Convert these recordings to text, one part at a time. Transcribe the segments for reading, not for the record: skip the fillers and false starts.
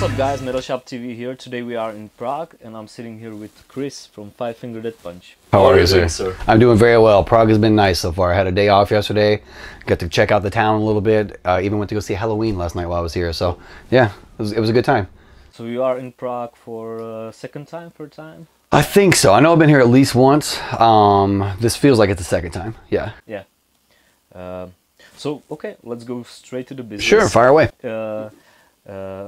What's up guys, Metalshop TV here. Today we are in Prague and I'm sitting here with Chris from Five Finger Death Punch. How are you, sir? I'm doing very well. Prague has been nice so far. I had a day off yesterday, got to check out the town a little bit, even went to go see Halloween last night while I was here. So yeah, it was a good time. So you are in Prague for second time, third time? I think so. I know I've been here at least once. This feels like it's the second time. Yeah. Yeah. So okay, let's go straight to the business. Sure, fire away.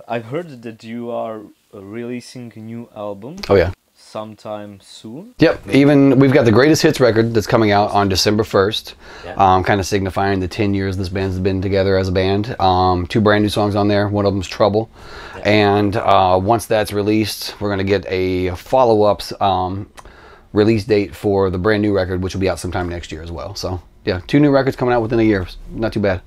I've heard that you are releasing a new album. Oh yeah. Sometime soon. Yep. We've got the greatest hits record that's coming out on December 1st. Yeah. Kind of signifying the 10 years this band's been together as a band. 2 brand new songs on there. One of them's Trouble. Yeah. And once that's released, we're gonna get a follow-ups release date for the brand new record, which will be out sometime next year as well. So yeah, 2 new records coming out within a year. Not too bad.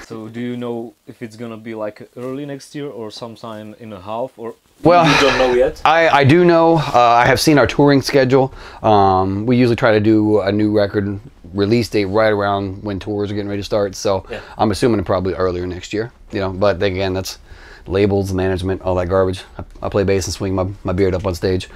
So do you know if it's gonna be like early next year or sometime in a half, or well, you don't know yet? I do know. I have seen our touring schedule. We usually try to do a new record release date right around when tours are getting ready to start. So yeah. I'm assuming probably earlier next year. You know, but again, that's labels, management, all that garbage. I play bass and swing my beard up on stage.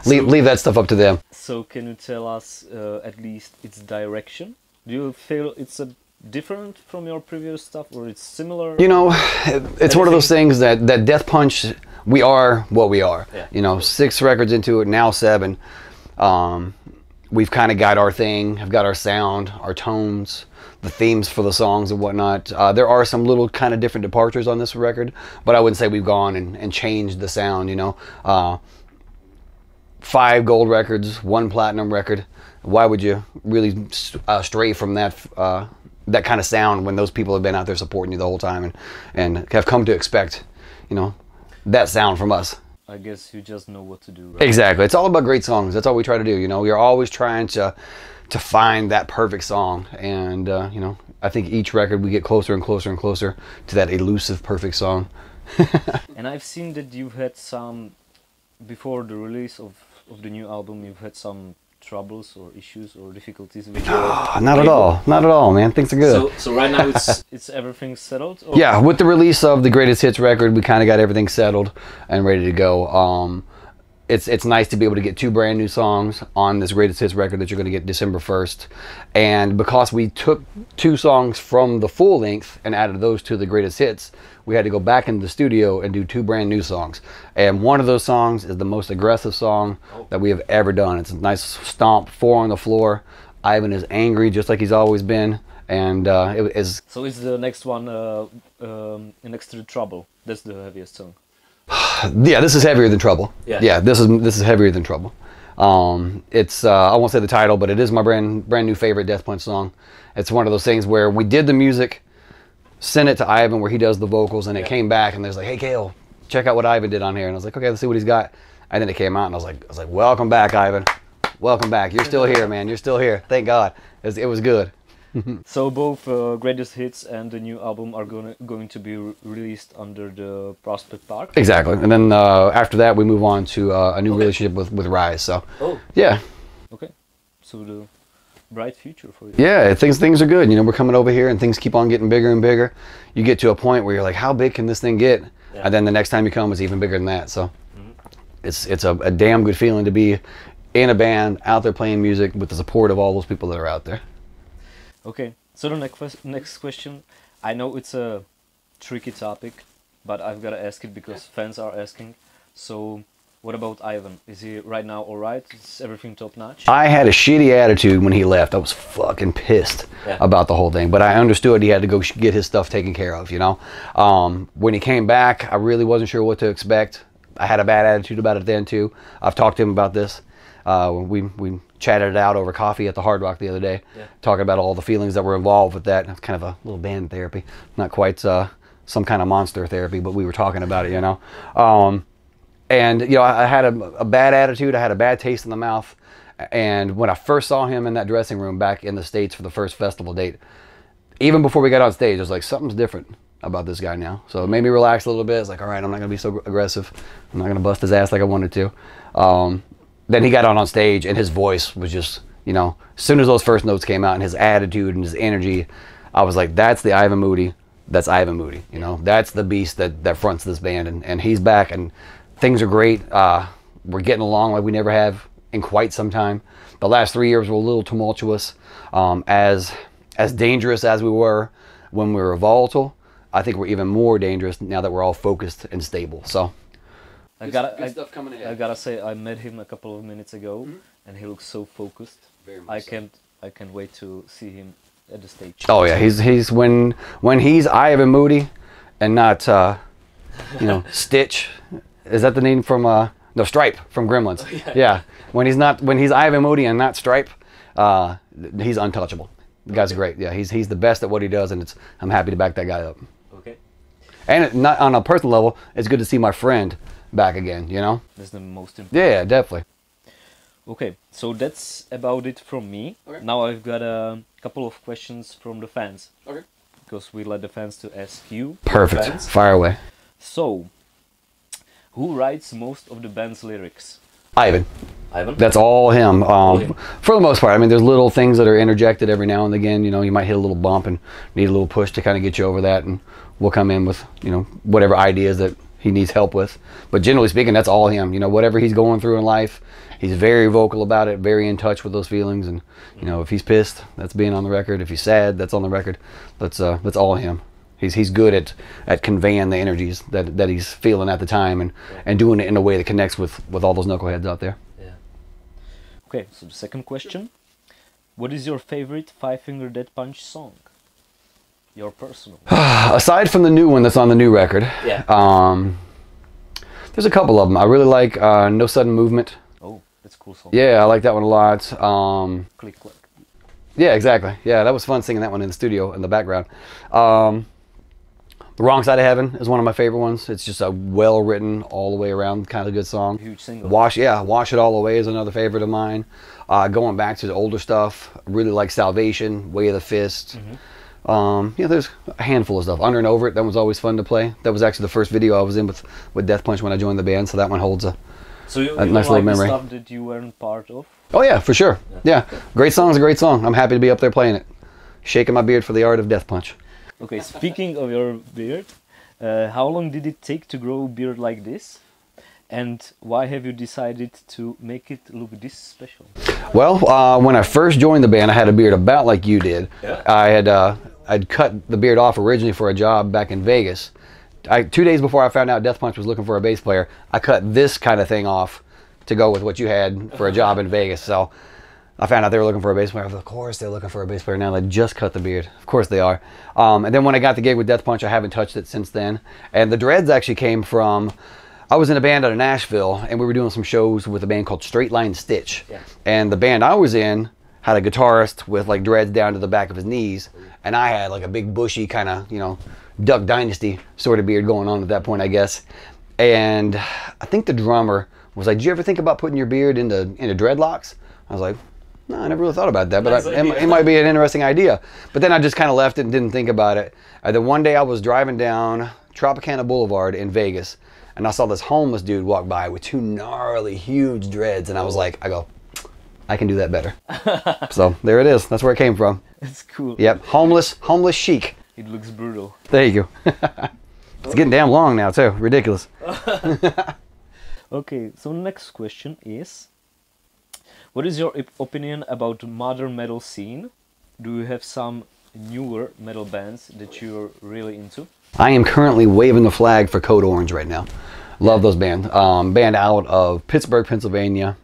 leave that stuff up to them. So can you tell us at least its direction? Do you feel it's a different from your previous stuff, or it's similar? You know, it's one of those things that Death Punch, we are what we are. Yeah. You know, 6 records into it, now 7. We've kind of got our thing, have got our sound, our tones, the themes for the songs and whatnot. There are some little kind of different departures on this record, but I wouldn't say we've gone and changed the sound, you know. 5 gold records, 1 platinum record. Why would you really stray from that kind of sound when those people have been out there supporting you the whole time and have come to expect, you know, that sound from us? I guess you just know what to do, right? Exactly. It's all about great songs. That's all we try to do, you know. We're always trying to find that perfect song, and you know, I think each record we get closer and closer and closer to that elusive perfect song. And I've seen that you've had some, before the release of the new album, you've had some troubles or issues or difficulties with your not at all, man. Things are good. So right now it's everything settled, or? Yeah, with the release of the greatest hits record, we kind of got everything settled and ready to go. It's nice to be able to get 2 brand new songs on this greatest hits record that you're going to get December 1st, and because we took 2 songs from the full length and added those to the greatest hits, we had to go back into the studio and do 2 brand new songs. And one of those songs is the most aggressive song that we have ever done. It's a nice stomp, 4 on the floor. Ivan is angry just like he's always been, and it is. So it's the next one, next to the Trouble. That's the heaviest song. Yeah, this is heavier than Trouble. Yeah, this is heavier than Trouble. It's I won't say the title, but it is my brand new favorite Death Punch song. It's one of those things where we did the music, sent it to Ivan where he does the vocals, and it came back and there's like, hey Kael, check out what Ivan did on here. And I was like, okay, let's see what he's got. And then it came out and I was like, welcome back, Ivan. Welcome back. You're still here, man. You're still here. Thank God. It was good. So both greatest hits and the new album are going to be released under the Prospect Park. Exactly. And then after that we move on to a new relationship with Rise. So yeah. Okay. So the bright future for you. Yeah, things are good. You know, we're coming over here and things keep on getting bigger and bigger. You get to a point where you're like, how big can this thing get? Yeah. And then the next time you come, it's even bigger than that. So it's a damn good feeling to be in a band out there playing music with the support of all those people that are out there. Okay, so the next question, I know it's a tricky topic, but I've got to ask it because fans are asking. So what about Ivan? Is he right now all right? Is everything top notch? I had a shitty attitude when he left. I was fucking pissed about the whole thing, but I understood he had to go get his stuff taken care of, you know. When he came back, I really wasn't sure what to expect. I had a bad attitude about it then too. I've talked to him about this. We chatted it out over coffee at the Hard Rock the other day, talking about all the feelings that were involved with that. It's kind of a little band therapy, not quite some kind of monster therapy, but we were talking about it, you know. And you know, I had a bad attitude. I had a bad taste in the mouth. And when I first saw him in that dressing room back in the States for the first festival date, even before we got on stage, I was like, something's different about this guy now. So it made me relax a little bit. It's like, all right, I'm not gonna be so aggressive. I'm not gonna bust his ass like I wanted to. Then he got on stage and his voice was just, you know, as soon as those first notes came out and his attitude and his energy, I was like, that's the Ivan Moody that's Ivan Moody. You know, that's the beast that fronts this band, and he's back, and things are great. We're getting along like we never have in quite some time. The last 3 years were a little tumultuous. As dangerous as we were when we were volatile, I think we're even more dangerous now that we're all focused and stable. So good stuff coming ahead. I gotta say, I met him a couple of minutes ago, and he looks so focused. Very much I can't wait to see him at the stage. Oh yeah, he's when he's Ivan Moody, and not you know, Stitch. Is that the name from no, Stripe from Gremlins? Oh, yeah. When he's Ivan Moody and not Stripe, he's untouchable. The guy's great. Yeah, he's the best at what he does, and I'm happy to back that guy up. Okay. And not on a personal level, it's good to see my friend back again. You know. That's the most important. Yeah, definitely. Okay, so that's about it from me. Okay. Now I've got a couple of questions from the fans. Okay. Because we let the fans to ask you. Perfect. Fire away. So, who writes most of the band's lyrics? Ivan. Ivan? That's all him. For the most part. I mean, there's little things that are interjected every now and again. You know, you might hit a little bump and need a little push to kind of get you over that, and we'll come in with, you know, whatever ideas that he needs help with. But generally speaking, that's all him. You know, whatever he's going through in life, he's very vocal about it, very in touch with those feelings. And, you know, if he's pissed, that's being on the record. If he's sad, that's on the record. That's all him. He's good at conveying the energies that he's feeling at the time, and doing it in a way that connects with all those knuckleheads out there. Yeah. Okay, so the second question. What is your favorite Five Finger Death Punch song? Your personal. Aside from the new one that's on the new record, yeah. There's a couple of them. I really like No Sudden Movement. Oh, that's a cool song. Yeah, I like that one a lot. Click, click. Yeah, exactly. Yeah, that was fun singing that one in the studio in the background. The Wrong Side of Heaven is one of my favorite ones. It's just a well-written, all the way around kind of good song. Huge single. Wash It All Away is another favorite of mine. Going back to the older stuff, I really like Salvation, Way of the Fist. Yeah, there's a handful of stuff. Under and Over It, that was always fun to play. That was actually the first video I was in with Death Punch when I joined the band, so that one holds a nice little memory. The stuff that you weren't part of? Oh yeah, for sure. Yeah. Great song's a great song. I'm happy to be up there playing it. Shaking my beard for the art of Death Punch. Okay, speaking of your beard, how long did it take to grow a beard like this? And why have you decided to make it look this special? Well, when I first joined the band, I had a beard about like you did. Yeah. I'd cut the beard off originally for a job back in Vegas. 2 days before I found out Death Punch was looking for a bass player, I cut this kind of thing off to go with what you had for a job in Vegas. So I found out they were looking for a bass player. Of course they're looking for a bass player now. They just cut the beard. Of course they are. And then when I got the gig with Death Punch, I haven't touched it since then. And the dreads actually came from, I was in a band out of Nashville, and we were doing some shows with a band called Straight Line Stitch. Yeah. And the band I was in had a guitarist with like dreads down to the back of his knees, and I had like a big bushy kind of, you know, Duck Dynasty sort of beard going on at that point, I guess. And I think the drummer was like, "Did you ever think about putting your beard into dreadlocks?" I was like, "No, I never really thought about that, but it might be an interesting idea." But then I just kind of left it and didn't think about it. And then one day I was driving down Tropicana Boulevard in Vegas, and I saw this homeless dude walk by with two gnarly, huge dreads, and I was like, I can do that better. So there it is. That's where it came from. It's cool. Yep, homeless chic. It looks brutal. There you go. It's getting damn long now too. Ridiculous. Okay, so next question is, what is your opinion about the modern metal scene? Do you have some newer metal bands that you're really into? I am currently waving the flag for Code Orange right now. Love those bands. Band out of Pittsburgh, Pennsylvania.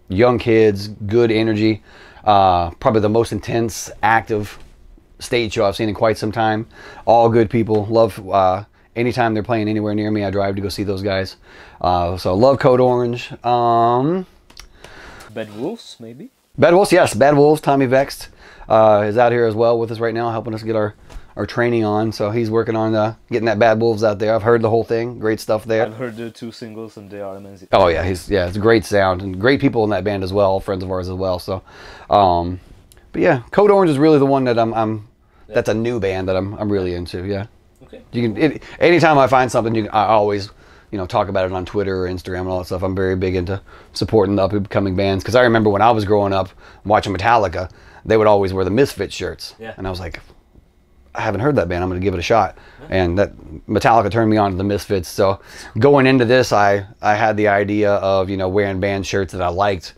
Young kids, good energy. Probably the most intense, active stage show I've seen in quite some time. All good people. Love anytime they're playing anywhere near me, I drive to go see those guys. So love Code Orange. Bad Wolves, maybe? Bad Wolves, yes. Bad Wolves. Tommy Vext is out here as well with us right now, helping us get our training on. So he's working on getting that Bad Wolves out there. I've heard the whole thing. Great stuff there. I've heard the 2 singles and they are amazing. Oh yeah, it's a great sound and great people in that band as well, friends of ours as well. So, but yeah, Code Orange is really the one that that's a new band that I'm really into. Yeah. Okay. Anytime I find something, I always, you know, talk about it on Twitter or Instagram and all that stuff. I'm very big into supporting the up-and-coming bands, because I remember when I was growing up watching Metallica, they would always wear the Misfits shirts. Yeah. And I was like, I haven't heard that band. I'm going to give it a shot. And that Metallica turned me on to the Misfits. So going into this, I had the idea of, you know, wearing band shirts that I liked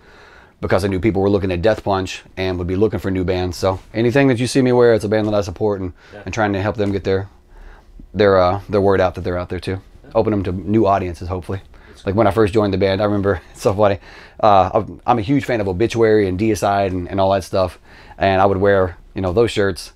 because I knew people were looking at Death Punch and would be looking for new bands. So anything that you see me wear, it's a band that I support, and trying to help them get their word out that they're out there too. Open them to new audiences, hopefully. Like when I first joined the band, I remember, it's so funny, I'm a huge fan of Obituary and Deicide and all that stuff. And I would wear, you know, those shirts,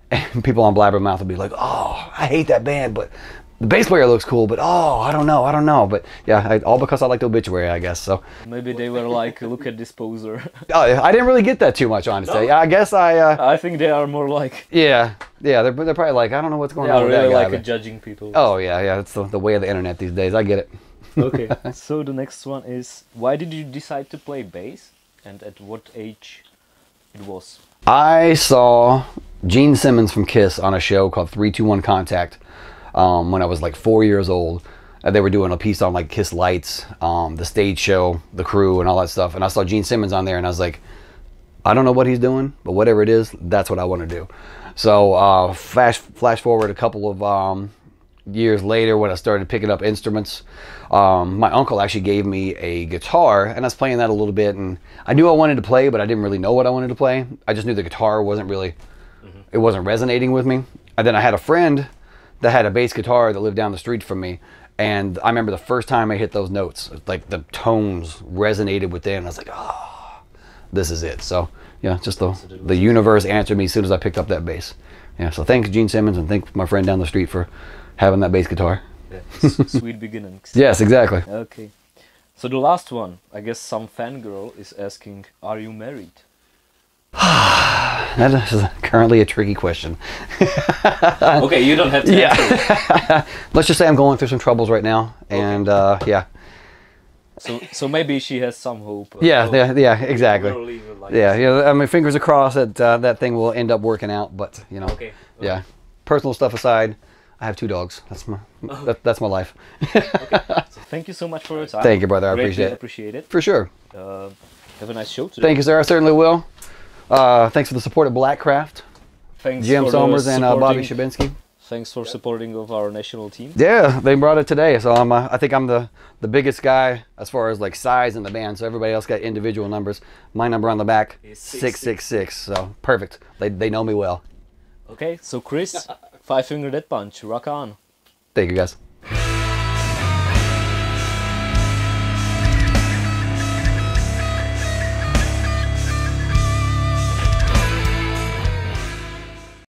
and people on Blabbermouth would be like, oh, I hate that band, but the bass player looks cool, but oh, I don't know. But yeah, all because I liked Obituary, I guess. So maybe they were like, look at this poser. I didn't really get that too much, honestly. No? I guess I think they are more like... Yeah, they're probably like, I don't know what's going on with really that guy. Like judging people. Oh, yeah, it's the way of the internet these days. I get it. Okay, so the next one is, why did you decide to play bass, and at what age it was? I saw Gene Simmons from Kiss on a show called 321 Contact when I was like 4 years old. They were doing a piece on like Kiss Lights, the stage show, the crew, and all that stuff. And I saw Gene Simmons on there, and I was like, I don't know what he's doing, but whatever it is, that's what I want to do. So flash forward a couple of years later, when I started picking up instruments, my uncle actually gave me a guitar, and I was playing that a little bit, and I knew I wanted to play, but I didn't really know what I wanted to play. I just knew the guitar wasn't really, it wasn't resonating with me. And then I had a friend that had a bass guitar that lived down the street from me, and I remember the first time I hit those notes, like the tones resonated with them. I was like, oh, this is it. So yeah, just the universe answered me as soon as I picked up that bass. Yeah, so thanks Gene Simmons, and thanks my friend down the street for having that bass guitar. Yeah, sweet beginnings. Yes, exactly. Okay. So the last one, I guess some fangirl is asking, are you married? That is currently a tricky question. Okay, you don't have to answer. Let's just say I'm going through some troubles right now, and yeah. So maybe she has some hope. Yeah, exactly. Yeah. I mean, fingers are crossed that that thing will end up working out. But you know, yeah. Personal stuff aside, I have 2 dogs. That's my life. Okay. So thank you so much for your time. Thank you, brother. I appreciate it. For sure. Have a nice show today. Thank you, sir. I certainly will. Thanks for the support of Blackcraft. Thanks Jim for Somers and Bobby Shabinsky. Thanks for supporting of our national team. Yeah, they brought it today. So I think I'm the biggest guy as far as like size in the band. So everybody else got individual numbers. My number on the back is 666. So perfect. They know me well. Okay, so Chris, 5-finger death punch. Rock on. Thank you, guys.